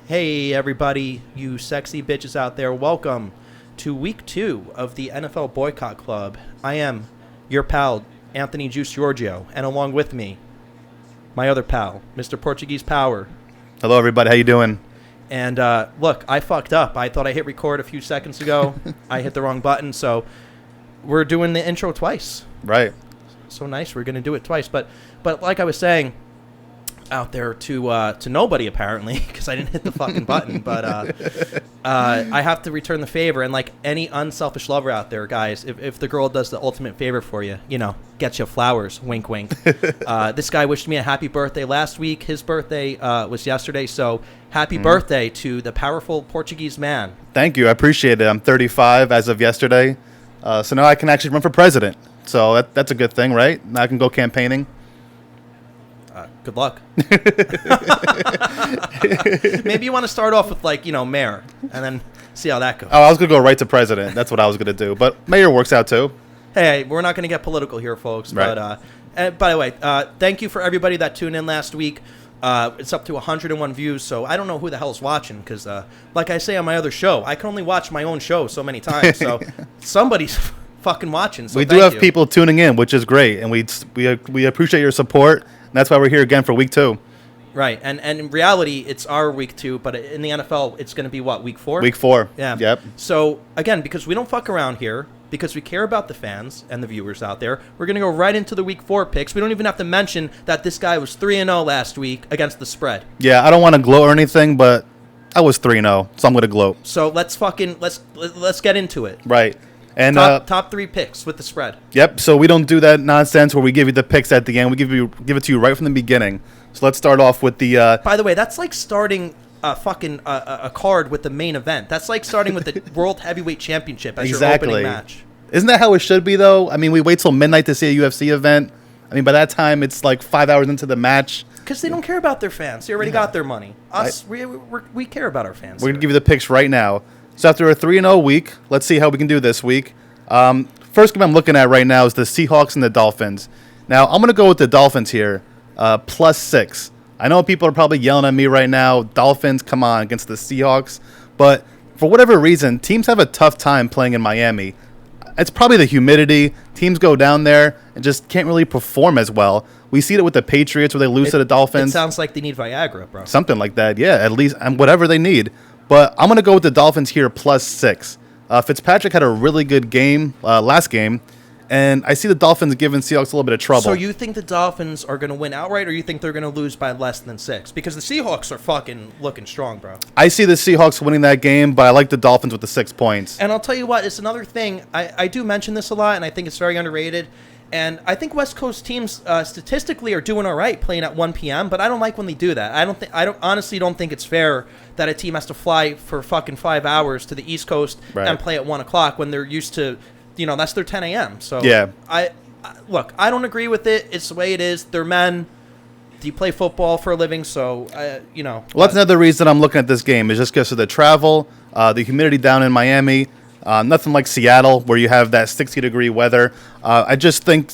Hey everybody, you sexy bitches out there, welcome to week 2 of the NFL Boycott Club. I am your pal, Anthony Juice Giorgio, and along with me, my other pal, Mr. Portuguese Power. Hello everybody, how you doing? And look, I fucked up. I thought I hit record a few seconds ago. I hit the wrong button, so we're doing the intro twice. Right. So nice, we're going to do it twice. But like I was saying out there to nobody apparently, because I didn't hit the fucking button, but I have to return the favor. And like any unselfish lover out there, guys, if the girl does the ultimate favor for you, get you flowers, wink wink. This guy wished me a happy birthday last week. His birthday was yesterday, so happy birthday to the powerful Portuguese man. Thank you, I appreciate it. I'm 35 as of yesterday, so now I can actually run for president. So that's a good thing, right? Now I can go campaigning. Good luck. Maybe you want to start off with mayor, and then see how that goes. Oh, I was going to go right to president. That's what I was going to do. But mayor works out too. Hey, we're not going to get political here, folks. Right. But and by the way, thank you for everybody that tuned in last week. It's up to 101 views, so I don't know who the hell's watching because, like I say on my other show, I can only watch my own show so many times. So somebody's fucking watching. So we do have people tuning in, which is great, and we appreciate your support. And that's why we're here again for week 2. Right, and in reality, it's our week 2, but in the NFL, it's going to be what, week 4? Week 4. Yeah. Yep. So again, because we don't fuck around here, because we care about the fans and the viewers out there, we're going to go right into the week 4 picks. We don't even have to mention that this guy was 3-0 last week against the spread. Yeah, I don't want to gloat or anything, but I was 3-0, so I'm going to gloat. So let's get into it. Right. And top 3 picks with the spread. Yep. So we don't do that nonsense where we give you the picks at the end. We give it to you right from the beginning. So let's start off with the. By the way, that's like starting a card with the main event. That's like starting with the World Heavyweight Championship as your opening match. Isn't that how it should be though? I mean, we wait till midnight to see a UFC event. I mean, by that time it's like 5 hours into the match. Because they don't care about their fans. They already got their money. We care about our fans. We're gonna give you the picks right now. So after a 3-0 week, let's see how we can do this week. First game I'm looking at right now is the Seahawks and the Dolphins. Now, I'm going to go with the Dolphins here, +6. I know people are probably yelling at me right now, Dolphins, come on, against the Seahawks. But for whatever reason, teams have a tough time playing in Miami. It's probably the humidity. Teams go down there and just can't really perform as well. We see it with the Patriots where they lose to the Dolphins. It sounds like they need Viagra, bro. Something like that, yeah, at least, and whatever they need. But I'm going to go with the Dolphins here, +6. Fitzpatrick had a really good game last game, and I see the Dolphins giving Seahawks a little bit of trouble. So you think the Dolphins are going to win outright, or you think they're going to lose by less than 6? Because the Seahawks are fucking looking strong, bro. I see the Seahawks winning that game, but I like the Dolphins with the 6 points. And I'll tell you what, it's another thing. I do mention this a lot, and I think it's very underrated. And I think West Coast teams statistically are doing all right playing at 1 p.m., but I don't like when they do that. I honestly don't think it's fair that a team has to fly for fucking 5 hours to the East Coast and play at 1 o'clock when they're used to, that's their 10 a.m. So yeah, look, I don't agree with it. It's the way it is. They're men. You play football for a living, so Well, that's another reason I'm looking at this game is just because of the travel, the humidity down in Miami. Nothing like Seattle where you have that 60-degree weather. I just think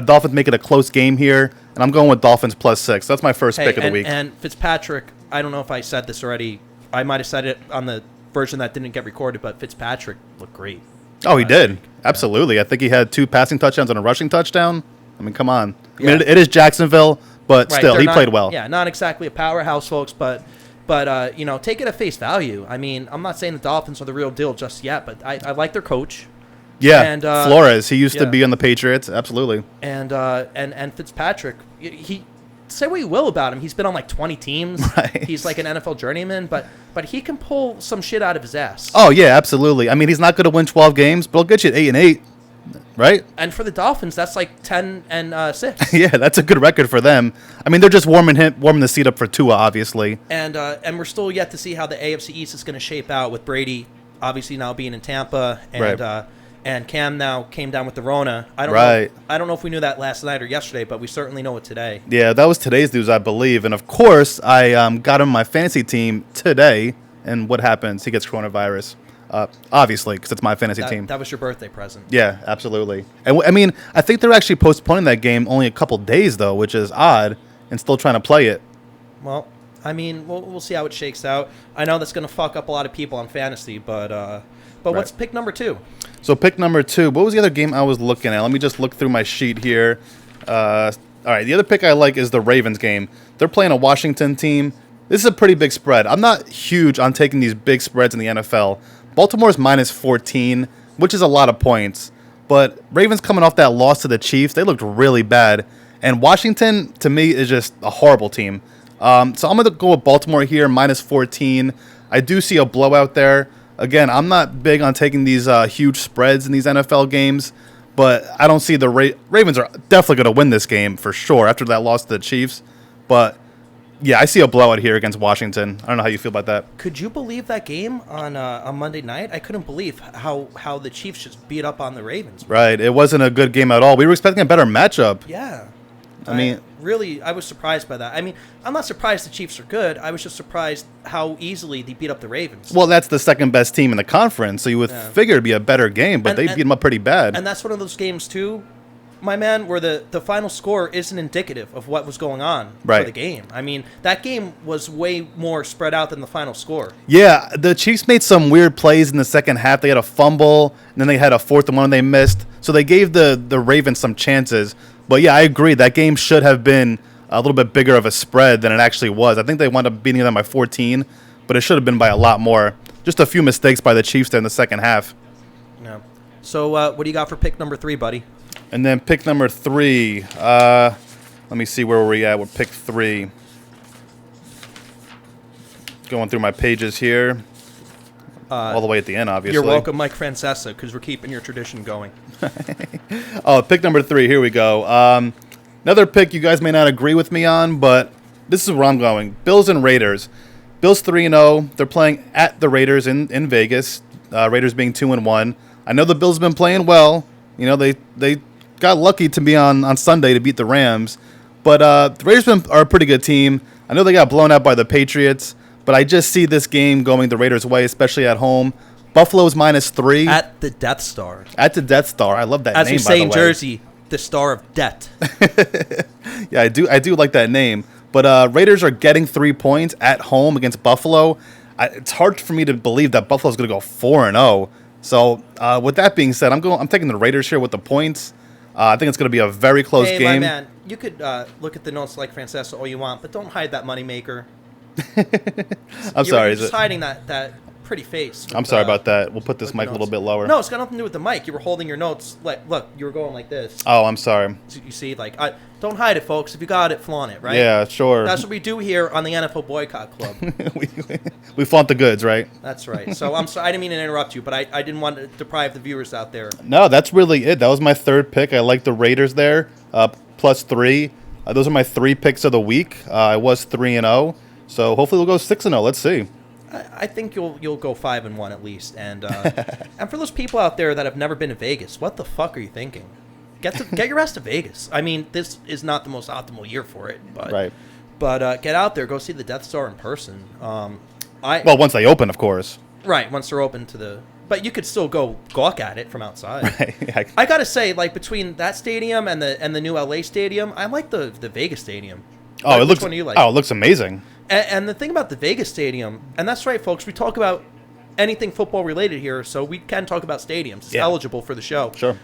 Dolphins make it a close game here, and I'm going with Dolphins +6. That's my first pick of the week. And Fitzpatrick, I don't know if I said this already. I might have said it on the version that didn't get recorded, but Fitzpatrick looked great. Oh, he did. Absolutely. I think he had 2 passing touchdowns and a rushing touchdown. I mean, come on. I mean, it is Jacksonville, but still, he played well. Yeah, not exactly a powerhouse, folks, but take it at face value. I mean, I'm not saying the Dolphins are the real deal just yet, but I like their coach. Yeah, and Flores. He used to be on the Patriots. Absolutely. And Fitzpatrick, he say what you will about him. He's been on like 20 teams. Right. He's like an NFL journeyman, but he can pull some shit out of his ass. Oh yeah, absolutely. I mean, he's not going to win 12 games, but he'll get you 8-8. Right? And for the Dolphins, that's like 10-6. Yeah, that's a good record for them. I mean, they're just warming the seat up for Tua, obviously. And we're still yet to see how the AFC East is going to shape out with Brady, obviously now being in Tampa, and Cam now came down with the Rona. I don't know if we knew that last night or yesterday, but we certainly know it today. Yeah, that was today's news, I believe. And of course, I got him on my fantasy team today. And what happens? He gets coronavirus. Obviously, because it's my fantasy team. That was your birthday present. Yeah, absolutely. And I mean, I think they're actually postponing that game only a couple days, though, which is odd, and still trying to play it. Well, I mean, we'll see how it shakes out. I know that's going to fuck up a lot of people on fantasy, but what's pick number 2? So pick number 2. What was the other game I was looking at? Let me just look through my sheet here. All right, the other pick I like is the Ravens game. They're playing a Washington team. This is a pretty big spread. I'm not huge on taking these big spreads in the NFL. Baltimore's minus 14, which is a lot of points. But Ravens coming off that loss to the Chiefs, they looked really bad. And Washington, to me, is just a horrible team. So I'm going to go with Baltimore here, minus 14. I do see a blowout there. Again, I'm not big on taking these huge spreads in these NFL games, but I don't see the Ravens are definitely going to win this game for sure after that loss to the Chiefs. But yeah, I see a blowout here against Washington. I don't know how you feel about that. Could you believe that game on Monday night? I couldn't believe how the Chiefs just beat up on the Ravens. Right. It wasn't a good game at all. We were expecting a better matchup. Yeah. I mean, I was surprised by that. I mean, I'm not surprised the Chiefs are good. I was just surprised how easily they beat up the Ravens. Well, that's the second best team in the conference, so you would figure it'd be a better game, but they beat them up pretty bad. And that's one of those games, too, my man, where the final score isn't indicative of what was going on for the game. I mean, that game was way more spread out than the final score. Yeah, the Chiefs made some weird plays in the second half. They had a fumble, and then they had a 4th and 1 they missed. So they gave the Ravens some chances. But yeah, I agree. That game should have been a little bit bigger of a spread than it actually was. I think they wound up beating them by 14, but it should have been by a lot more. Just a few mistakes by the Chiefs there in the second half. Yeah. So what do you got for pick number 3, buddy? And then pick number 3. Let me see where we're at with pick 3. Going through my pages here. All the way at the end, obviously. You're welcome, Mike Francesa, because we're keeping your tradition going. Oh, pick number 3. Here we go. Another pick you guys may not agree with me on, but this is where I'm going. Bills and Raiders. Bills 3-0. They're playing at the Raiders in Vegas. Raiders being 2-1. I know the Bills have been playing well. You know, they got lucky to be on Sunday to beat the Rams. But the Raiders are a pretty good team. I know they got blown out by the Patriots, but I just see this game going the Raiders' way, especially at home. Buffalo's minus 3. At the Death Star. At the Death Star. I love that name, by the way. As we say in Jersey, the Star of Debt. Yeah, I do like that name. But Raiders are getting 3 points at home against Buffalo. It's hard for me to believe that Buffalo's going to go 4-0. So with that being said, I'm taking the Raiders here with the points. I think it's going to be a very close game. Hey, my man, you could look at the notes like Francesa all you want, but don't hide that moneymaker. I'm sorry. You're just hiding that pretty face. I'm sorry about that. We'll put this mic a little bit lower. No, it's got nothing to do with the mic. You were holding your notes. Like, look, you were going like this. Oh, I'm sorry. You see, like, don't hide it, folks. If you got it, flaunt it, right? Yeah, sure. That's what we do here on the NFL Boycott Club. we flaunt the goods, right? That's right. So I'm sorry. I didn't mean to interrupt you, but I didn't want to deprive the viewers out there. No, that's really it. That was my 3rd pick. I like the Raiders there, plus 3. Those are my 3 picks of the week. I was 3-0. So hopefully we'll go 6-0. Let's see. I think you'll go 5-1 at least. And and for those people out there that have never been to Vegas, what the fuck are you thinking? Get your ass to Vegas. I mean, this is not the most optimal year for it, but right. But get out there, go see the Death Star in person. Well, once they open, of course. Right, once they're open to the. But you could still go gawk at it from outside. Right. I gotta say, like between that stadium and the new LA stadium, I like the Vegas stadium. Oh, Which one do you like? Oh, it looks amazing. And the thing about the Vegas stadium, and that's right, folks, we talk about anything football related here, so we can talk about stadiums. It's eligible for the show. Sure.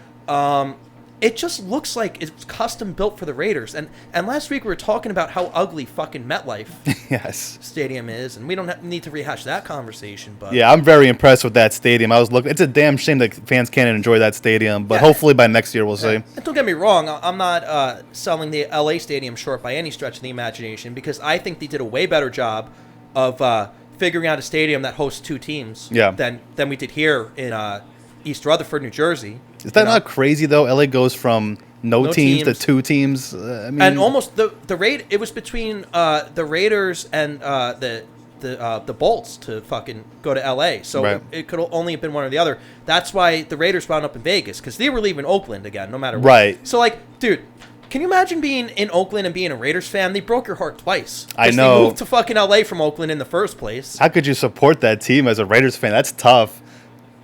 It just looks like it's custom built for the Raiders. And last week we were talking about how ugly fucking MetLife Stadium is, and we don't need to rehash that conversation. But yeah, I'm very impressed with that stadium. I was looking. It's a damn shame that fans can't enjoy that stadium, but hopefully by next year we'll see. And don't get me wrong, I'm not selling the LA Stadium short by any stretch of the imagination, because I think they did a way better job of figuring out a stadium that hosts 2 teams than we did here in East Rutherford, New Jersey. Is that not crazy though? LA goes from no teams to 2 teams. I mean, and almost it was between the Raiders and the Bolts to fucking go to LA. So it could only have been one or the other. That's why the Raiders wound up in Vegas, because they were leaving Oakland again, no matter what. Right. So like, dude, can you imagine being in Oakland and being a Raiders fan? They broke your heart twice. I know. They moved to fucking LA from Oakland in the first place. How could you support that team as a Raiders fan? That's tough.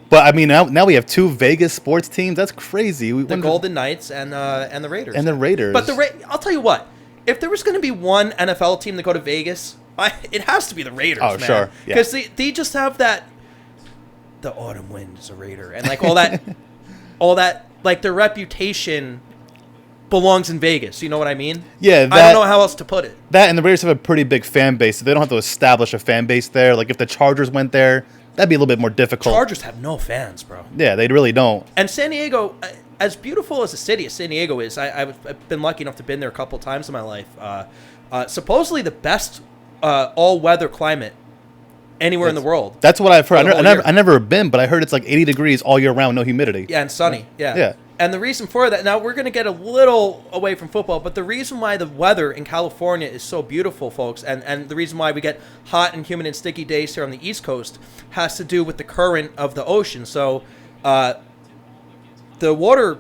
But I mean, now we have 2 Vegas sports teams. That's crazy. The Golden Knights and the Raiders. And the Raiders. But I'll tell you what. If there was going to be one NFL team to go to Vegas It has to be the Raiders, Oh, man. sure. Yeah. Because they just have that, the autumn wind is a Raider. And, like, all that, like, their reputation belongs in Vegas. You know what I mean? Yeah. I don't know how else to put it. That and the Raiders have a pretty big fan base, so they don't have to establish a fan base there. Like, if the Chargers went there, that'd be a little bit more difficult. Chargers have no fans, bro. Yeah, they really don't. And San Diego, as beautiful as a city as San Diego is, I've been lucky enough to have been there a couple times in my life. Supposedly the best all-weather climate anywhere in the world. That's what I've heard. I never been, but I heard it's like 80 degrees all year round, no humidity. Yeah, and sunny. Yeah. Yeah. And the reason for that, now we're going to get a little away from football, but the reason why the weather in California is so beautiful, folks, and the reason why we get hot and humid and sticky days here on the East Coast has to do with the current of the ocean. So the water,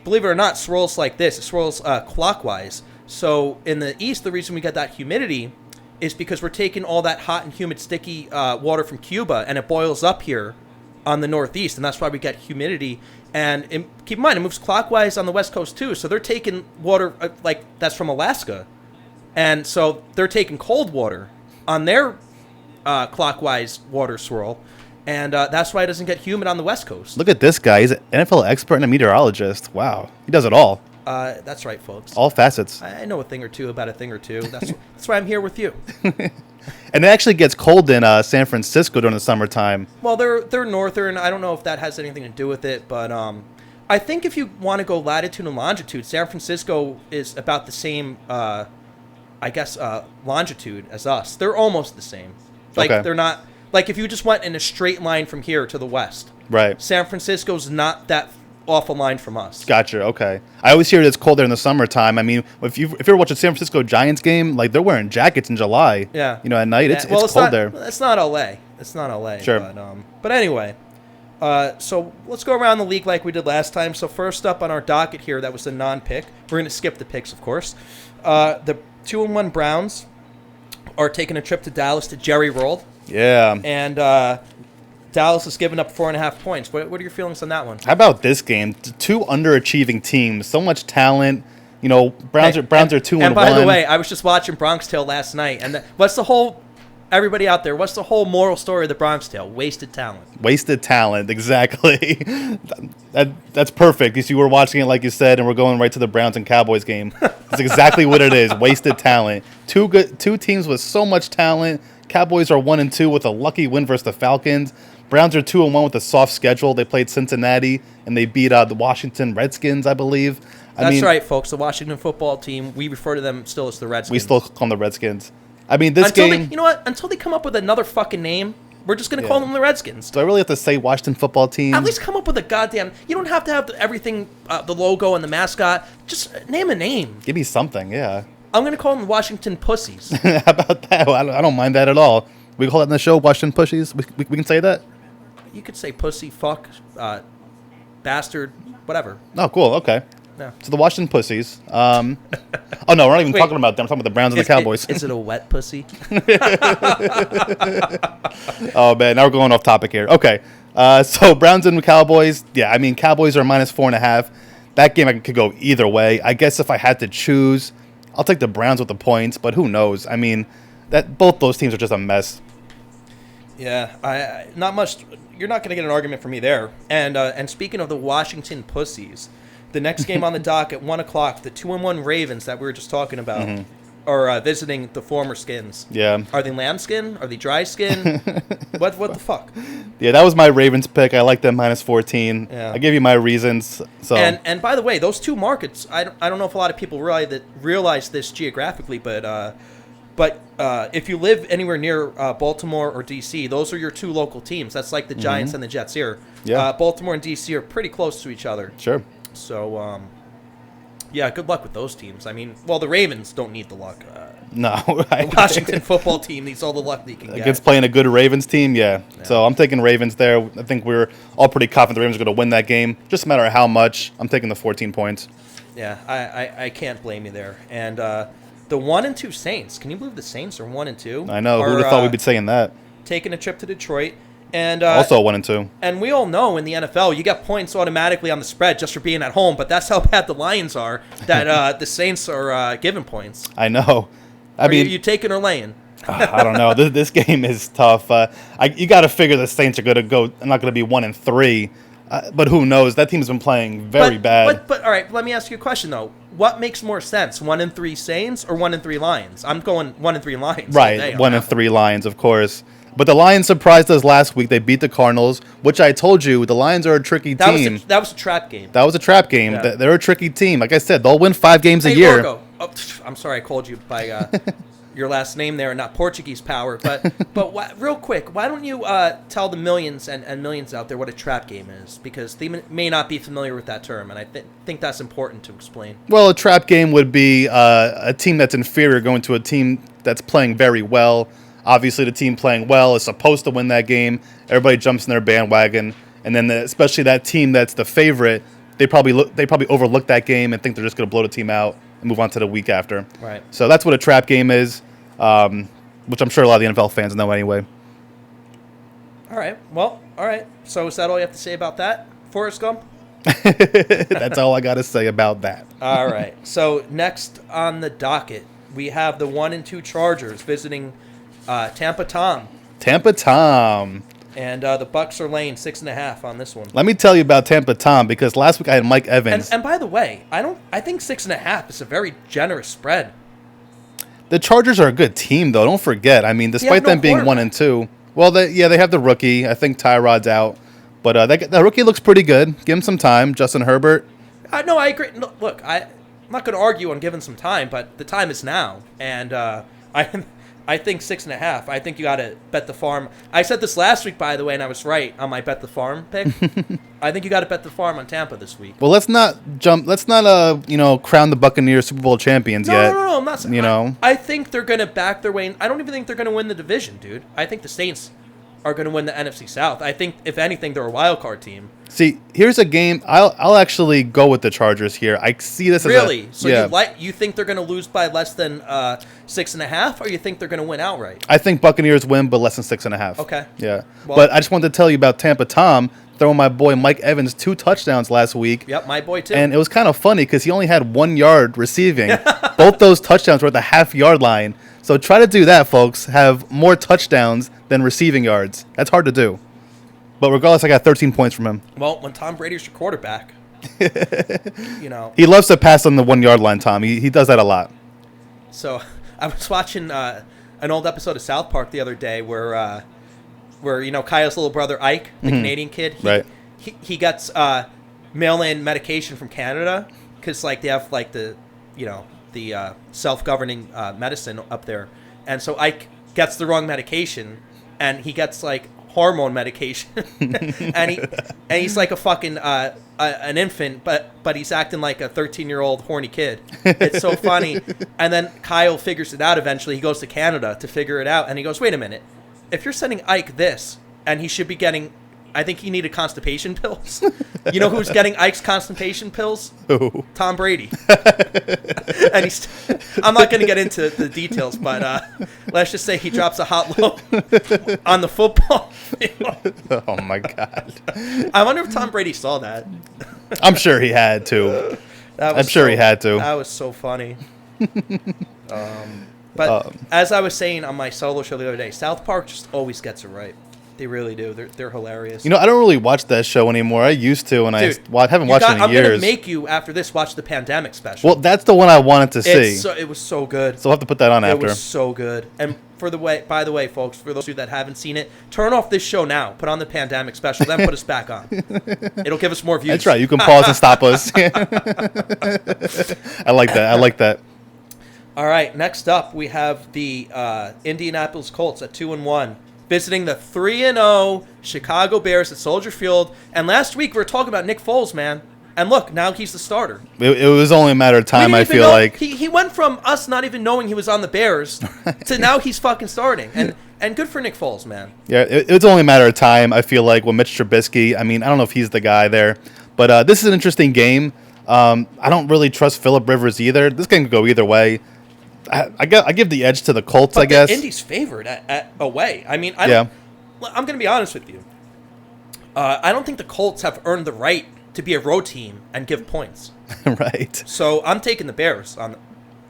believe it or not, swirls like this. It swirls clockwise. So in the east, the reason we get that humidity is because we're taking all that hot and humid, sticky water from Cuba, and it boils up here on the northeast, and that's why we get humidity. And keep in mind, it moves clockwise on the west coast too, so they're taking water like that's from Alaska, and so they're taking cold water on their clockwise water swirl, and that's why it doesn't get humid on the west coast. Look at this guy. He's an NFL expert and a meteorologist. Wow. He does it all. That's right, folks. All facets. I know a thing or two about a thing or two. That's why I'm here with you. And it actually gets cold in San Francisco during the summertime. Well, they're northern. I don't know if that has anything to do with it, but I think if you want to go latitude and longitude, San Francisco is about the same, I guess, longitude as us. They're almost the same. Like, okay. They're not, like, if you just went in a straight line from here to the west. Right. San Francisco's not that off a line from us. Gotcha. Okay. I always hear it's cold there in the summertime. I mean, if you're watching San Francisco Giants game, like they're wearing jackets in July. Yeah. You know, at night it's cold not, there. It's not LA. It's not LA. Sure. But anyway, so let's go around the league like we did last time. So first up on our docket here, that was the non-pick. We're going to skip the picks, of course. The 2-1 Browns are taking a trip to Dallas to Jerry World. Yeah. And Dallas has given up 4.5 points. What are your feelings on that one? How about this game? Two underachieving teams, so much talent. You know, Browns are 2-1. And by the way, I was just watching Bronx Tale last night, and what's the whole everybody out there? What's the whole moral story of the Bronx Tale? Wasted talent. Wasted talent, exactly. That's perfect. You were watching it like you said, and we're going right to the Browns and Cowboys game. That's exactly what it is. Wasted talent. Two teams with so much talent. Cowboys are 1-2 with a lucky win versus the Falcons. Browns are 2-1 with a soft schedule. They played Cincinnati, and they beat the Washington Redskins, I believe. That's right, folks. The Washington football team, we refer to them still as the Redskins. We still call them the Redskins. I mean, this game... you know what? Until they come up with another fucking name, we're just going to call them the Redskins. Do I really have to say Washington football team? At least come up with a goddamn... You don't have to have everything, the logo and the mascot. Just name a name. Give me something, yeah. I'm going to call them the Washington Pussies. How about that? I don't mind that at all. We call it in the show Washington Pussies. We can say that? You could say pussy, fuck, bastard, whatever. Oh, cool. Okay. Yeah. So the Washington Pussies. Oh, no, we're not even talking about them. I'm talking about the Browns and the Cowboys. Is it a wet pussy? Oh, man. Now we're going off topic here. Okay. So Browns and Cowboys. Yeah, I mean, Cowboys are minus 4.5. That game I could go either way. I guess if I had to choose, I'll take the Browns with the points, but who knows? I mean, both those teams are just a mess. Yeah, I not much. You're not going to get an argument from me there. And speaking of the Washington Pussies, the next game on the dock at 1 o'clock, the 2-1 Ravens that we were just talking about are visiting the former Skins. Yeah. Are they lambskin? Are they dry skin? What the fuck? Yeah, that was my Ravens pick. I like them minus 14. Yeah. I gave you my reasons. So And by the way, those two markets, I don't know if a lot of people realize this geographically, but if you live anywhere near Baltimore or D.C., those are your two local teams. That's like the Giants and the Jets here. Yeah. Baltimore and D.C. are pretty close to each other. Sure. So, yeah, good luck with those teams. I mean, well, the Ravens don't need the luck. No. The Washington football team needs all the luck they can get. Against playing a good Ravens team, yeah. So I'm taking Ravens there. I think we're all pretty confident the Ravens are going to win that game. Just a matter of how much. I'm taking the 14 points. Yeah, I can't blame you there. And the 1-2 Saints. Can you believe the Saints are 1-2? I know. Who would have thought we'd be saying that? Taking a trip to Detroit. And also 1-2. And we all know in the NFL, you get points automatically on the spread just for being at home. But that's how bad the Lions are, that the Saints are giving points. I know. I mean, you taking or laying? I don't know. This game is tough. You got to figure the Saints are going to go. Not going to be 1-3, but who knows? That team's been playing very bad. But all right, let me ask you a question though. What makes more sense, 1-3 Saints or 1-3 Lions? I'm going 1-3 Lions. Right, 1-3 Lions, of course. But the Lions surprised us last week. They beat the Cardinals, which I told you the Lions are a tricky team. That was a trap game. That was a trap game. Yeah. They're a tricky team. Like I said, they'll win 5 games a year. Orgo. Oh, I'm sorry, I called you by your last name there and not Portuguese power. But real quick, why don't you tell the millions and millions out there what a trap game is? Because they may not be familiar with that term, and I think that's important to explain. Well, a trap game would be a team that's inferior going to a team that's playing very well. Obviously, the team playing well is supposed to win that game. Everybody jumps in their bandwagon, and then especially that team that's the favorite, they probably overlook that game and think they're just going to blow the team out and move on to the week after. Right. So that's what a trap game is, which I'm sure a lot of the NFL fans know anyway. All right. Well, all right. So is that all you have to say about that, Forrest Gump? That's all I got to say about that. All right. So next on the docket, we have the 1-2 Chargers visiting Tampa Tom. Tampa Tom. And the Bucs are laying 6.5 on this one. Let me tell you about Tampa Tom, because last week I had Mike Evans. And by the way, I think 6.5 is a very generous spread. The Chargers are a good team, though. Don't forget. I mean, despite them being 1-2, well, they have the rookie. I think Tyrod's out, but the rookie looks pretty good. Give him some time, Justin Herbert. No, I agree. No, look, I'm not going to argue on giving some time, but the time is now, and I think 6.5. I think you got to bet the farm. I said this last week, by the way, and I was right on my bet the farm pick. I think you got to bet the farm on Tampa this week. Well, let's not crown the Buccaneers Super Bowl champions yet. No, I'm not saying. I think they're going to back their way. I don't even think they're going to win the division, dude. I think the Saints are going to win the NFC South. I think, if anything, they're a wild card team. See, here's a game. I'll actually go with the Chargers here. I see this really. As so you think they're going to lose by less than 6.5, or you think they're going to win outright? I think Buccaneers win, but less than 6.5. Okay. Yeah. Well, but I just wanted to tell you about Tampa Tom throwing my boy Mike Evans 2 touchdowns last week. Yep, my boy too. And it was kind of funny because he only had 1 yard receiving. Both those touchdowns were at the half-yard line. So try to do that, folks. Have more touchdowns than receiving yards. That's hard to do. But regardless, I got 13 points from him. Well, when Tom Brady's your quarterback, He loves to pass on the 1 yard line, Tom. He does that a lot. So I was watching an old episode of South Park the other day where Kyle's little brother Ike, the Canadian kid, he gets mail-in medication from Canada because they have the self-governing medicine up there, and so Ike gets the wrong medication, and he gets hormone medication, and he's like a fucking an infant, but he's acting like a 13-year-old horny kid. It's so funny. And then Kyle figures it out eventually. He goes to Canada to figure it out, and he goes, "Wait a minute, if you're sending Ike this, and he should be getting." I think he needed constipation pills. You know who's getting Ike's constipation pills? Who? Tom Brady. And I'm not going to get into the details, but let's just say he drops a hot load on the football field. Oh, my God. I wonder if Tom Brady saw that. I'm sure he had to. He had to. That was so funny. But as I was saying on my solo show the other day, South Park just always gets it right. They really do. They're hilarious. I don't really watch that show anymore. I used to, and I haven't watched it in years. I'm going to make you, after this, watch the Pandemic special. Well, that's the one I wanted to see. It was so good. So I'll have to put that on after. It was so good. And by the way, folks, for those of you that haven't seen it, turn off this show now. Put on the Pandemic special, then put us back on. It'll give us more views. That's right. You can pause and stop us. I like that. All right. Next up, we have the Indianapolis Colts at 2-1. Visiting the 3-0 Chicago Bears at Soldier Field. And last week we were talking about Nick Foles, man. And look, now he's the starter. It was only a matter of time, I feel like. He went from us not even knowing he was on the Bears to now he's fucking starting. And good for Nick Foles, man. Yeah, it's only a matter of time, I feel like, with Mitch Trubisky. I mean, I don't know if he's the guy there. But this is an interesting game. I don't really trust Phillip Rivers either. This game could go either way. I give the edge to the Colts, but I guess. Indy's favored at away. I mean, I'm going to be honest with you. I don't think the Colts have earned the right to be a road team and give points. Right. So I'm taking the Bears on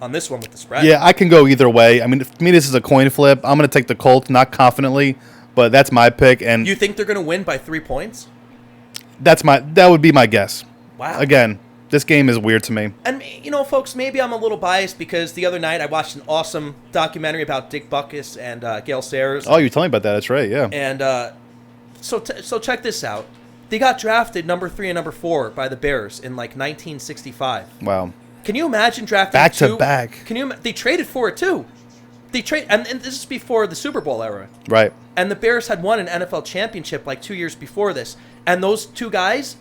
on this one with the spread. Yeah, I can go either way. I mean, for me, this is a coin flip. I'm going to take the Colts, not confidently, but that's my pick. And you think they're going to win by 3 points? That would be my guess. Wow. Again, this game is weird to me. And, folks, maybe I'm a little biased because the other night I watched an awesome documentary about Dick Butkus and Gale Sayers. Oh, you told me about that. That's right, yeah. And so check this out. They got drafted number 3 and number 4 by the Bears in, 1965. Wow. Can you imagine drafting back two? To back. They traded for it, too. And this is before the Super Bowl era. Right. And the Bears had won an NFL championship 2 years before this. And those two guys...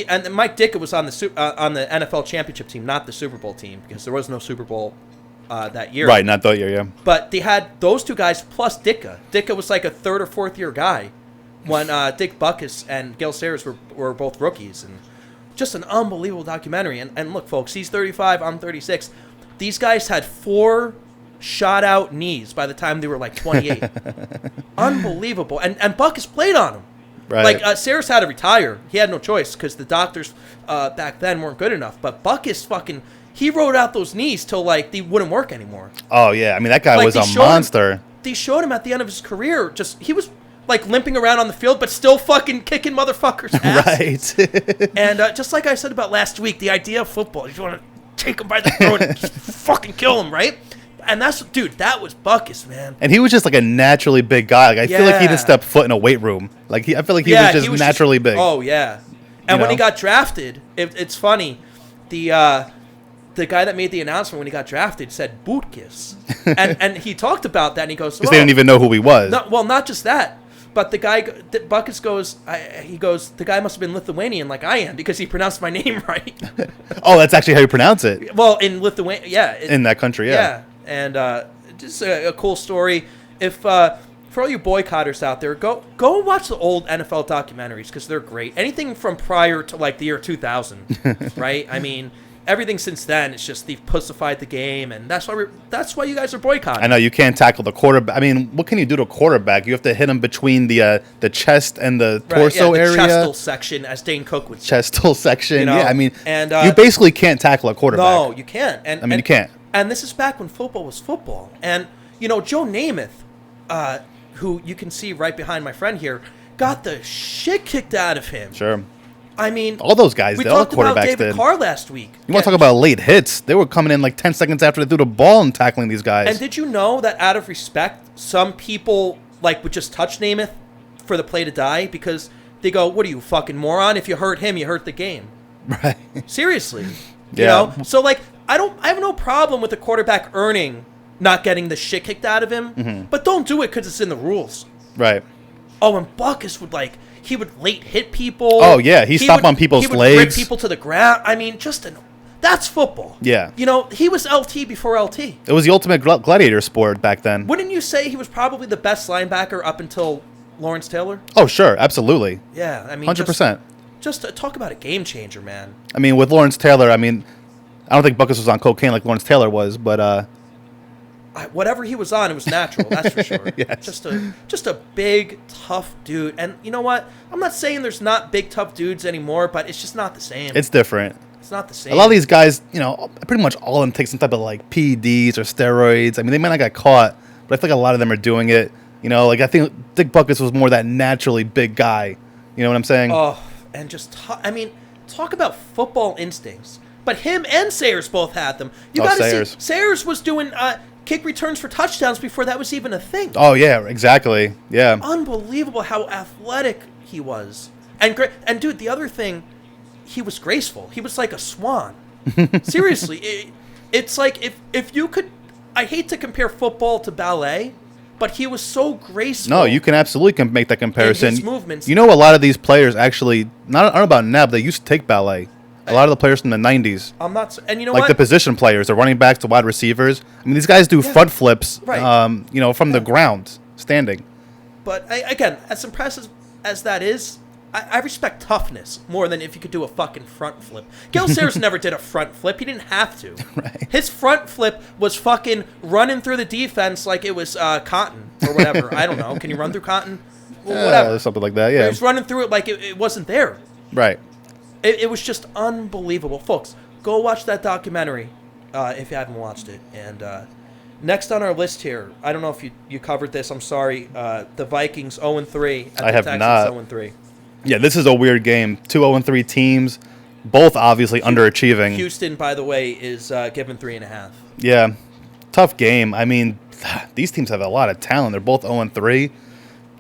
And Mike Ditka was on the NFL championship team, not the Super Bowl team, because there was no Super Bowl that year. Right, not that year, yeah. But they had those two guys plus Ditka. Ditka was a third or fourth year guy when Dick Butkus and Gale Sayers were both rookies. And just an unbelievable documentary. And look, folks, he's 35, I'm 36. These guys had 4 shot-out knees by the time they were 28. Unbelievable. And Butkus played on them. Right. Sayers had to retire. He had no choice because the doctors back then weren't good enough. But Butkus he rode out those knees till they wouldn't work anymore. Oh yeah, I mean that guy was a monster. They showed him at the end of his career. He was limping around on the field, but still fucking kicking motherfuckers' ass. Right. And just like I said about last week, the idea of football, you want to take him by the throat and just fucking kill him, right? And that was Butkus, man. And he was just a naturally big guy. I feel like he didn't step foot in a weight room. I feel like he was just naturally big. Oh yeah. And when he got drafted, it's funny. The guy that made the announcement when he got drafted said Butkus, and he talked about that, and he goes, because they didn't even know who he was. Not just that, but the guy, Butkus goes, the guy must have been Lithuanian like I am because he pronounced my name right. Oh, that's actually how you pronounce it. Well, in Lithuania, yeah. In that country, yeah. Yeah. And just a cool story. If for all you boycotters out there, go and watch the old NFL documentaries because they're great. Anything from prior to the year 2000, right? I mean, everything since then, it's just they've pussified the game, and that's why you guys are boycotting. I know you can't tackle the quarterback. I mean, what can you do to a quarterback? You have to hit him between the chest and the torso area. The chestal section, as Dane Cook would say. Chestal section, yeah. I mean, and you basically can't tackle a quarterback. No, you can't. You can't. And this is back when football was football. And, Joe Namath, who you can see right behind my friend here, got the shit kicked out of him. Sure. I mean, all those guys, all the quarterbacks did. We talked about David Carr last week. You want to talk about late hits? They were coming in 10 seconds after they threw the ball and tackling these guys. And did you know that out of respect, some people would just touch Namath for the play to die because they go, "What are you, fucking moron? If you hurt him, you hurt the game." Right. Seriously. Yeah. So I have no problem with the quarterback not getting the shit kicked out of him, but don't do it because it's in the rules. Right. Oh, and Butkus would he would late hit people. Oh yeah, he stopped on people's legs. He would rip people to the ground. I mean, that's football. Yeah. He was LT before LT. It was the ultimate gladiator sport back then. Wouldn't you say he was probably the best linebacker up until Lawrence Taylor? Oh sure, absolutely. Yeah, I mean 100%. Just talk about a game changer, man. I mean, with Lawrence Taylor, I don't think Butkus was on cocaine like Lawrence Taylor was, but whatever he was on, it was natural. That's for sure. Yes. Just a big, tough dude. And you know what? I'm not saying there's not big, tough dudes anymore, but it's just not the same. It's different. It's not the same. A lot of these guys, pretty much all of them take some type of PEDs or steroids. I mean, they might not get caught, but I think a lot of them are doing it. I think Dick Butkus was more that naturally big guy. You know what I'm saying? Oh, and just talk about football instincts. But him and Sayers both had them. You got to see, Sayers was doing kick returns for touchdowns before that was even a thing. Oh yeah, exactly. Yeah. Unbelievable how athletic he was, and great. And dude, the other thing, he was graceful. He was like a swan. Seriously, it's like if you could. I hate to compare football to ballet, but he was so graceful. No, you can absolutely make that comparison. His movements. A lot of these players actually, I don't know about now, but they used to take ballet. A lot of the players from the 90s. I'm not, and you know what? The position players, the running backs, the wide receivers. I mean, these guys do front flips, right. From the ground, standing. But again, as impressive as that is, I respect toughness more than if you could do a fucking front flip. Gale Sayers never did a front flip. He didn't have to. Right. His front flip was fucking running through the defense like it was cotton or whatever. I don't know. Can you run through cotton? Well, whatever. Something like that, yeah. He was running through it like it wasn't there. Right. It was just unbelievable. Folks, go watch that documentary. if you haven't watched it. And next on our list here, I don't know if you covered this. I'm sorry. The Vikings 0-3 at I the have Texans not. 0-3. Yeah, this is a weird game. 2 0-3 teams, both obviously underachieving. Houston, by the way, is given 3.5. Yeah, tough game. I mean, these teams have a lot of talent. They're both 0-3.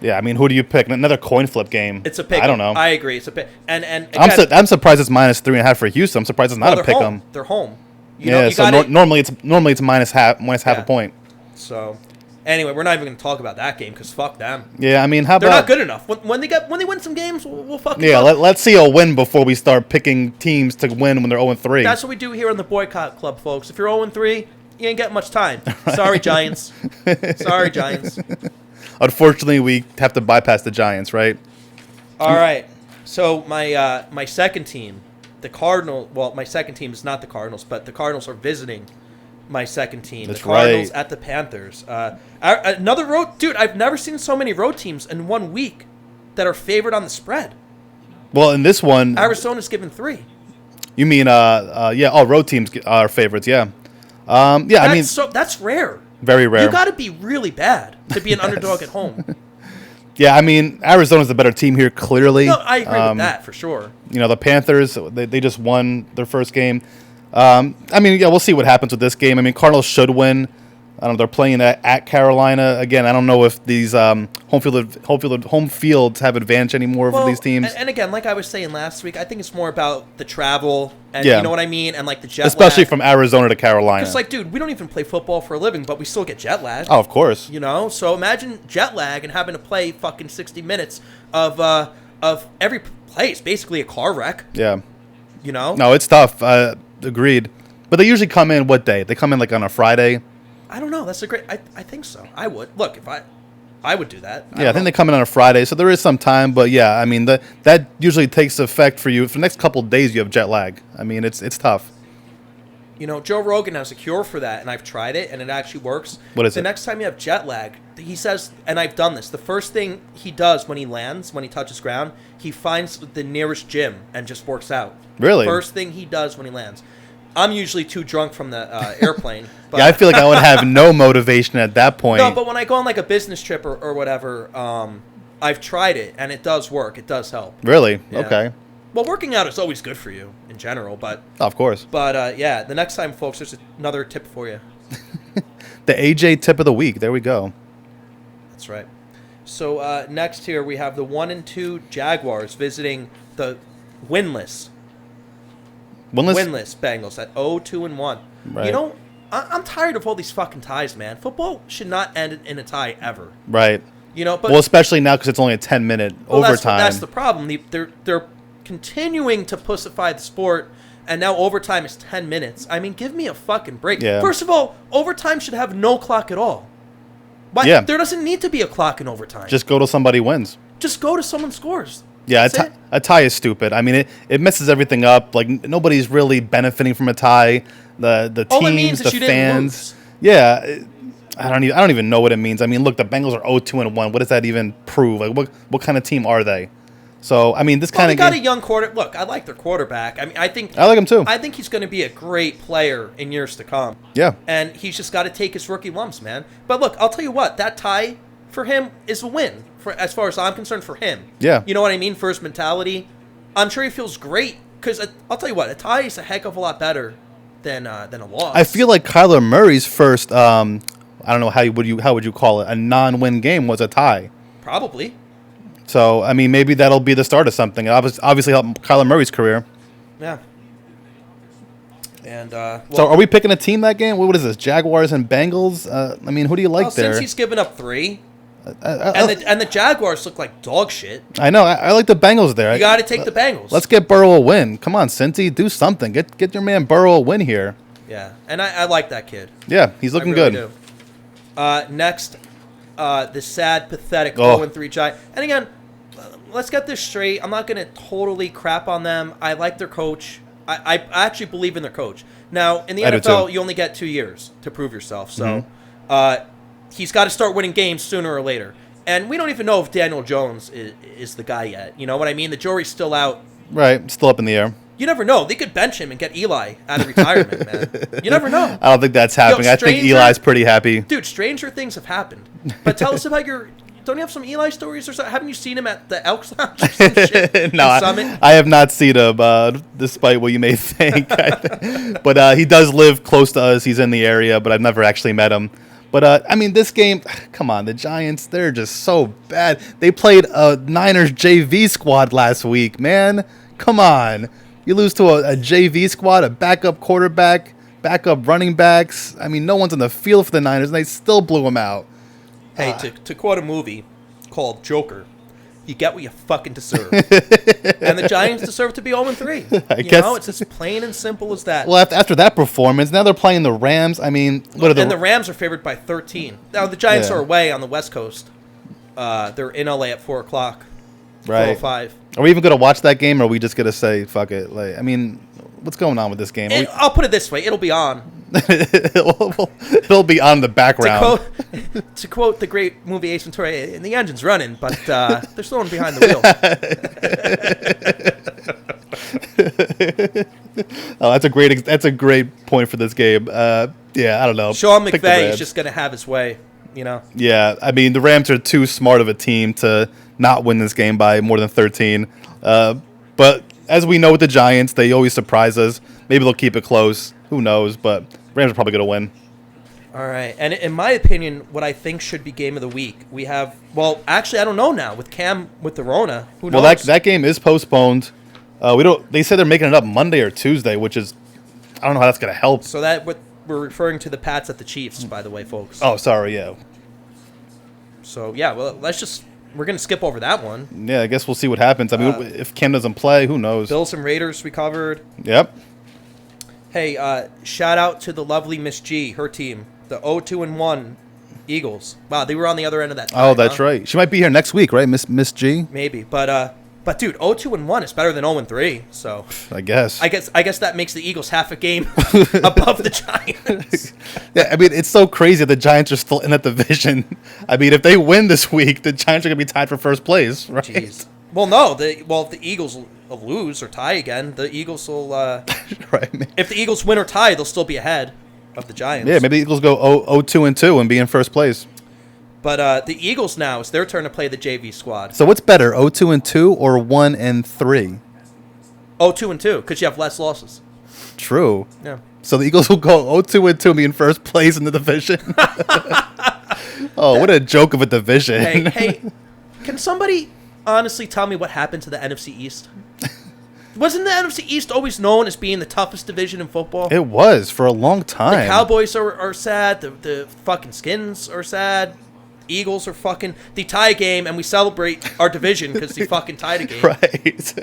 Yeah, I mean, who do you pick? Another coin flip game. It's a pick. I don't know. I agree. It's a pick. And again, I'm surprised it's -3.5 for Houston. I'm surprised it's not a pick 'em. They're home. Normally it's minus half a point. So, anyway, we're not even going to talk about that game because fuck them. Yeah, I mean, They're not good enough. When they win some games, we'll fucking. Yeah, let's see a win before we start picking teams to win when they're 0-3. That's what we do here on the Boycott Club, folks. If you're 0-3, you ain't getting much time. Sorry, Giants. Sorry, Giants. Unfortunately, we have to bypass the Giants, right? All right. So my second team, the Cardinals. Well, my second team is not the Cardinals, but the Cardinals are visiting my second team. That's the Cardinals right. at the Panthers. Another road, dude. I've never seen so many road teams in 1 week that are favored on the spread. Well, in this one, Arizona's given 3. you mean all road teams are favorites, yeah. That's rare. Very rare. You got to be really bad to be an underdog at home. Yeah, I mean, Arizona's the better team here, clearly. No, I agree with that for sure. You know, the Panthers, they just won their first game. I mean, yeah, we'll see what happens with this game. I mean, Cardinals should win. I don't know, they're playing at Carolina. Again, I don't know if these home fields have advantage anymore for these teams. And again, like I was saying last week, I think it's more about the travel and Yeah. you know what I mean, and like the jet Especially lag. from Arizona to Carolina. It's like, dude, we don't even play football for a living, but we still get jet lag. Oh, of course. You know, so imagine jet lag and having to play fucking 60 minutes of every play. It's basically a car wreck. Yeah. You know? No, it's tough. Agreed. But they usually come in what day? They come in like on a Friday. I don't know. That's a great. I think so. I would look if I would do that. I think they come in on a Friday, so there is some time. But yeah, I mean that usually takes effect for you for the next couple of days. You have jet lag. I mean it's tough. You know, Joe Rogan has a cure for that, and I've tried it, and it actually works. What is it? The next time you have jet lag, he says, and I've done this. The first thing he does when he lands, when he touches ground, he finds the nearest gym and just works out. Really? First thing he does when he lands. I'm usually too drunk from the airplane. But Yeah, I feel like I would have no motivation at that point. No, but when I go on like a business trip or whatever, I've tried it, and it does work. It does help. Really? Yeah. Okay. Well, working out is always good for you in general, but Of course. yeah, the next time, folks, there's another tip for you. The AJ tip of the week. There we go. That's right. So next here we have the 1-2 Jaguars visiting the winless Bengals at 0-2-1. Right. You know, I'm tired of all these fucking ties, man. Football should not end in a tie ever. Right. You know, but Well, especially now because it's only a 10-minute overtime. That's the problem. They're continuing to pussify the sport, and now overtime is 10 minutes. I mean, give me a fucking break. Yeah. First of all, overtime should have no clock at all. Why? Yeah. There doesn't need to be a clock in overtime. Just go till somebody wins. Just go to someone scores. Yeah, That's a tie is stupid. I mean, it messes everything up. Like nobody's really benefiting from a tie. The All it teams, means is the you didn't fans. lose. Yeah, I don't even know what it means. I mean, look, the Bengals are 0-2-1. What does that even prove? Like, what kind of team are they? So, I mean, this Well, kind they of got a young quarter. Look, I like their quarterback. I mean, I like him too. I think he's going to be a great player in years to come. Yeah. And he's just got to take his rookie lumps, man. But look, I'll tell you what, that tie for him is a win, for as far as I'm concerned, for him. Yeah. You know what I mean? For his mentality. I'm sure he feels great, because I'll tell you what, a tie is a heck of a lot better than a loss. I feel like Kyler Murray's first, I don't know how would you call it, a non-win game was a tie. Probably. So, I mean, maybe that'll be the start of something. It obviously helped Kyler Murray's career. Yeah. And So, are we picking a team that game? What is this? Jaguars and Bengals? I mean, who do you like there? Since he's given up 3, and the Jaguars look like dog shit, I know. I like the Bengals there. you got to take the Bengals. Let's get Burrow a win. Come on, Cincy, do something. Get your man Burrow a win here. Yeah, and I like that kid. Yeah, he's looking I really good. Do. Next, the sad, pathetic 0-3 Giants. And again, let's get this straight. I'm not going to totally crap on them. I like their coach. I actually believe in their coach. Now, in the NFL, you only get 2 years to prove yourself. So he's got to start winning games sooner or later. And we don't even know if Daniel Jones is the guy yet. You know what I mean? The jury's still out. Right, still up in the air. You never know. They could bench him and get Eli out of retirement, man. You never know. I don't think that's happening. I think Eli's pretty happy. Dude, stranger things have happened. But tell us about your... Don't you have some Eli stories or something? Haven't you seen him at the Elks Lounge or some shit? No, I have not seen him, despite what you may think. But he does live close to us. He's in the area, but I've never actually met him. But, I mean, this game, come on, the Giants, they're just so bad. They played a Niners JV squad last week, man. Come on. You lose to a JV squad, a backup quarterback, backup running backs. I mean, no one's on the field for the Niners, and they still blew them out. Hey, to quote a movie called Joker, you get what you fucking deserve. And the Giants deserve to be 0-3. I guess it's as plain and simple as that. Well, after that performance, now they're playing the Rams. I mean, the Rams are favored by 13. Now, the Giants are away on the West Coast. They're in LA at 4 o'clock. Right. 4:05. Are we even going to watch that game, or are we just going to say, fuck it? Like, I mean, what's going on with this game? I'll put it this way. It'll be on. It'll be on the background. To quote the great movie Ace Ventura, and the engine's running, but they're still behind the wheel. Oh, that's a great point for this game. Yeah, I don't know. Sean McVay is just going to have his way, you know? Yeah, I mean, the Rams are too smart of a team to not win this game by more than 13. But as we know with the Giants, they always surprise us. Maybe they'll keep it close. Who knows? But Rams are probably going to win. All right. And in my opinion, what I think should be game of the week, we have, well, actually, I don't know now. With Cam, with the Rona, who knows? Well, that game is postponed. They said they're making it up Monday or Tuesday, which is, I don't know how that's going to help. So we're referring to the Pats at the Chiefs, by the way, folks. Oh, sorry, yeah. So, yeah, well, we're going to skip over that one. Yeah, I guess we'll see what happens. I mean, if Cam doesn't play, who knows? Bills and Raiders we covered. Yep. Hey, shout out to the lovely Miss G, her team, the 0-2-1 Eagles. Wow, they were on the other end of that time, that's right. She might be here next week, right, Miss G? Maybe, but dude, 0-2-1 is better than 0-3. So I guess that makes the Eagles half a game above the Giants. Yeah, I mean, it's so crazy the Giants are still in that division. I mean, if they win this week, the Giants are gonna be tied for first place, right? Jeez. Well, no. If the Eagles will lose or tie again, the Eagles will. Right. If the Eagles win or tie, they'll still be ahead of the Giants. Yeah, maybe the Eagles go 0-2-2 and be in first place. But the Eagles now, it's their turn to play the JV squad. So what's better, 0-2-2 or 1-3? 0-2-2, because you have less losses. True. Yeah. So the Eagles will go 0-2-2 and be in first place in the division. Oh, what a joke of a division. Hey, can somebody honestly tell me what happened to the NFC East? Wasn't the NFC East always known as being the toughest division in football? It was for a long time. The Cowboys are sad. The fucking Skins are sad. Eagles are fucking... They tie a game, and we celebrate our division because they fucking tied a game. Right.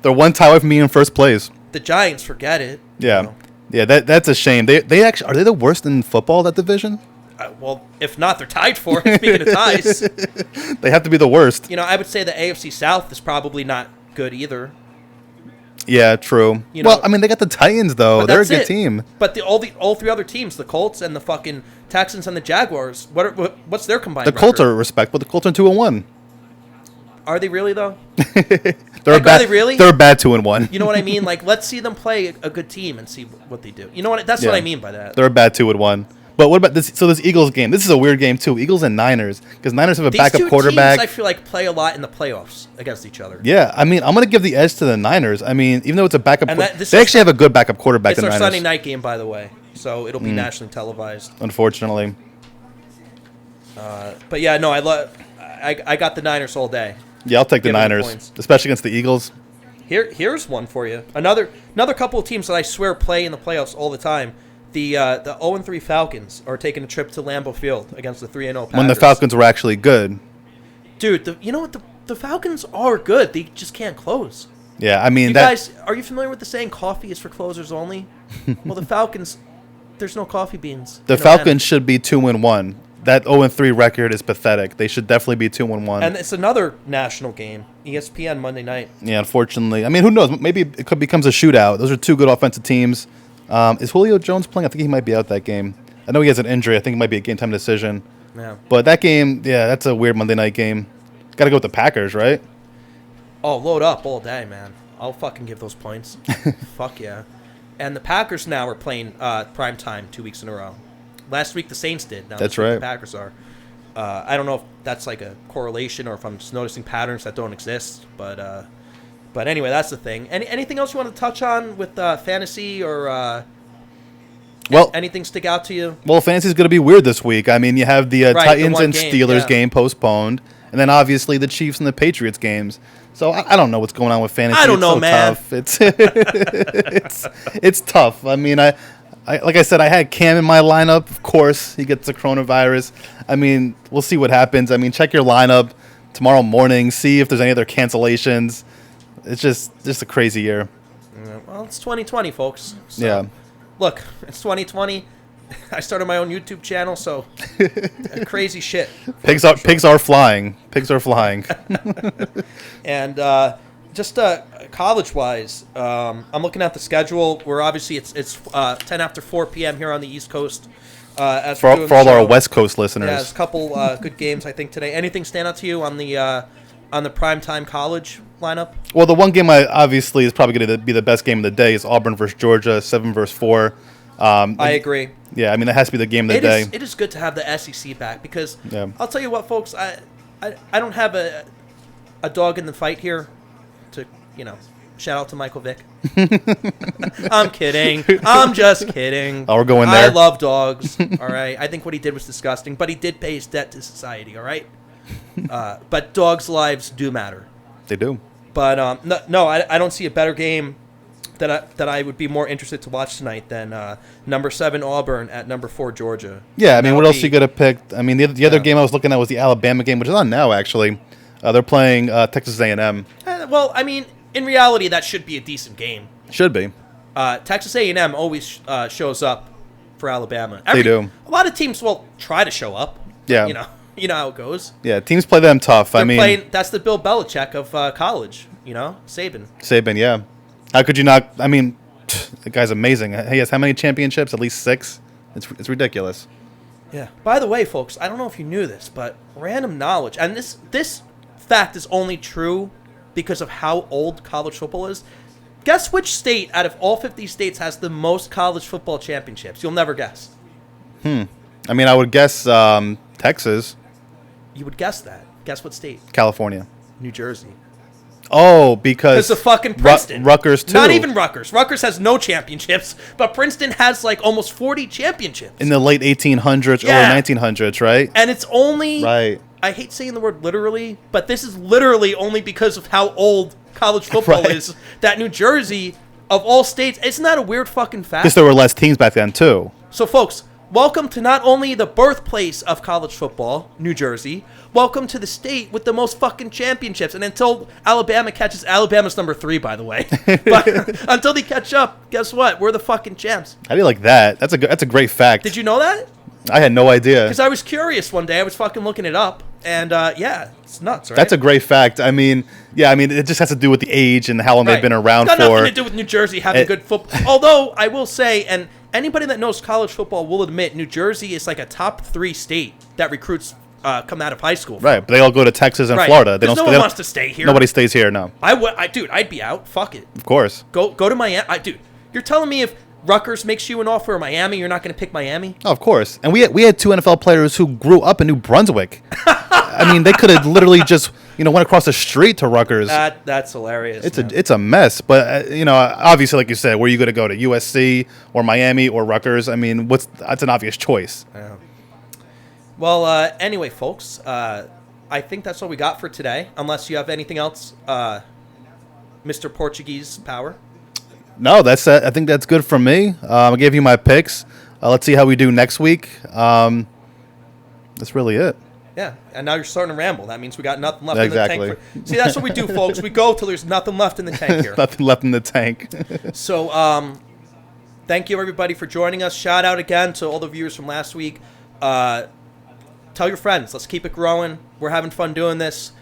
They're one tie away from being in first place. The Giants, forget it. Yeah. You know? Yeah, that's a shame. They actually... Are they the worst in football, that division? Well, if not, they're tied for it, speaking of ties. They have to be the worst. You know, I would say the AFC South is probably not good either. Yeah, true. Well, I mean, they got the Titans, though. They're a good team. But all three other teams, the Colts and the fucking Texans and the Jaguars, what's their combined record? The Colts are respectable. The Colts are 2-1. Are they really, though? Are they really? They're a bad 2-1. You know what I mean? Like, let's see them play a good team and see what they do. You know what? That's what I mean by that. They're a bad 2-1. But what about this? So this Eagles game, this is a weird game too. Eagles and Niners, because Niners have a backup quarterback. These two teams, I feel like, play a lot in the playoffs against each other. Yeah, I mean, I'm going to give the edge to the Niners. I mean, even though it's a backup, they actually have a good backup quarterback. It's the our Niners. Sunday night game, by the way, so it'll be nationally televised. Unfortunately. But yeah, no, I got the Niners all day. Yeah, I'll take the Niners, especially against the Eagles. Here's one for you. Another couple of teams that I swear play in the playoffs all the time. The 0-3 Falcons are taking a trip to Lambeau Field against the 3-0 Packers. When the Falcons were actually good. Dude, you know what? The Falcons are good. They just can't close. Yeah, I mean, guys, are you familiar with the saying coffee is for closers only? Well, the Falcons, there's no coffee beans. The Falcons should be 2-1. That 0-3 record is pathetic. They should definitely be 2-1. And it's another national game, ESPN Monday night. Yeah, unfortunately. I mean, who knows? Maybe it becomes a shootout. Those are two good offensive teams. Is Julio Jones playing? I think he might be out that game. I know he has an injury. I think it might be a game-time decision. Yeah. But that game, yeah, that's a weird Monday night game. Got to go with the Packers, right? Oh, load up all day, man. I'll fucking give those points. Fuck yeah. And the Packers now are playing prime time 2 weeks in a row. Last week the Saints did. Now That's this week right. The Packers are. I don't know if that's like a correlation or if I'm just noticing patterns that don't exist. But anyway, that's the thing. Anything else you want to touch on with fantasy or anything stick out to you? Well, fantasy's going to be weird this week. I mean, you have the Titans the and Steelers game postponed, and then obviously the Chiefs and the Patriots games. So I don't know what's going on with fantasy. I don't know, man. Tough. It's tough. I mean, I like I said, I had Cam in my lineup. Of course, he gets the coronavirus. I mean, we'll see what happens. I mean, check your lineup tomorrow morning. See if there's any other cancellations. It's just a crazy year. Well, it's 2020, folks. So, yeah. Look, it's 2020. I started my own YouTube channel, so crazy shit. Pigs are flying. Pigs are flying. And just college-wise, I'm looking at the schedule. Where obviously it's 10 after 4 p.m. here on the East Coast. For all our West Coast listeners. Yeah, there's a couple good games I think today. Anything stand out to you on the primetime college lineup? Well, the one game I obviously is probably going to be the best game of the day is Auburn versus Georgia, 7 versus 4. I agree. Yeah, I mean that has to be the game of the day. It is good to have the SEC back because I'll tell you what, folks, I don't have a dog in the fight here. To shout out to Michael Vick. I'm kidding. I'm just kidding. Oh, we're going there. I love dogs. All right. I think what he did was disgusting, but he did pay his debt to society. All right. But dogs' lives do matter. They do. But no, I don't see a better game that I would be more interested to watch tonight than number 7 Auburn at number 4 Georgia. Yeah, I mean, what else you could have picked? I mean, the other game I was looking at was the Alabama game, which is on now actually. They're playing Texas A&M. Well, I mean, in reality, that should be a decent game. Should be. Texas A&M always shows up for Alabama. They do. A lot of teams will try to show up. Yeah. You know how it goes. Yeah, teams play them tough. That's the Bill Belichick of college. Saban. Yeah. How could you not? I mean, the guy's amazing. He has how many championships? At least 6. It's ridiculous. Yeah. By the way, folks, I don't know if you knew this, but random knowledge, and this fact is only true because of how old college football is. Guess which state out of all 50 states has the most college football championships? You'll never guess. I mean, I would guess Texas. You would guess that. Guess what state? California. New Jersey. Oh, because of fucking Princeton. Rutgers, too. Not even Rutgers. Rutgers has no championships, but Princeton has like almost 40 championships. In the late 1800s or 1900s, right? And it's only... Right. I hate saying the word literally, but this is literally only because of how old college football is that New Jersey, of all states, isn't that a weird fucking fact? Because there were less teams back then, too. So, folks, welcome to not only the birthplace of college football, New Jersey, welcome to the state with the most fucking championships. And until Alabama catches... Alabama's number 3, by the way. But until they catch up, guess what? We're the fucking champs. How do you like that? That's a great fact. Did you know that? I had no idea. Because I was curious one day. I was fucking looking it up. And, it's nuts, right? That's a great fact. I mean, it just has to do with the age and how long they've been around for. It's got nothing to do with New Jersey having good football. Although, I will say, and anybody that knows college football will admit, New Jersey is like a top 3 state that recruits come out of high school. Right, but they all go to Texas and Florida. No one wants to stay here. Nobody stays here, no. Dude, I'd be out. Fuck it. Of course. Go to Miami. Dude, you're telling me if Rutgers makes you an offer or Miami, you're not going to pick Miami? Oh, of course. And we had 2 NFL players who grew up in New Brunswick. I mean, they could have literally just, went across the street to Rutgers. That's hilarious. It's a mess. But, obviously, like you said, where are you going to go to? USC or Miami or Rutgers? I mean, that's an obvious choice. Yeah. Well, anyway, folks, I think that's all we got for today. Unless you have anything else, Mr. Portuguese Power. No, I think that's good from me. I gave you my picks. Let's see how we do next week. That's really it. Yeah, and now you're starting to ramble. That means we got nothing left in the tank. See, that's what we do, folks. We go till there's nothing left in the tank here. Nothing left in the tank. So, thank you, everybody, for joining us. Shout out again to all the viewers from last week. Tell your friends. Let's keep it growing. We're having fun doing this.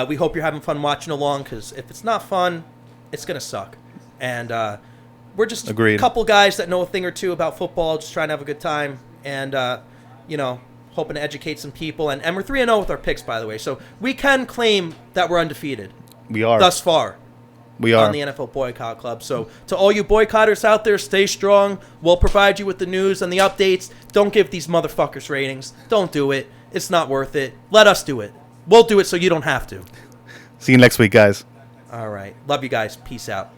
We hope you're having fun watching along, because if it's not fun, it's going to suck. And we're just a couple guys that know a thing or two about football, just trying to have a good time, and hoping to educate some people. And we're 3-0 with our picks, by the way, so we can claim that we're undefeated. We are thus far. We are. On the NFL Boycott Club. So to all you boycotters out there, stay strong. We'll provide you with the news and the updates. Don't give these motherfuckers ratings. Don't do it. It's not worth it. Let us do it. We'll do it so you don't have to. See you next week, guys. All right. Love you guys. Peace out.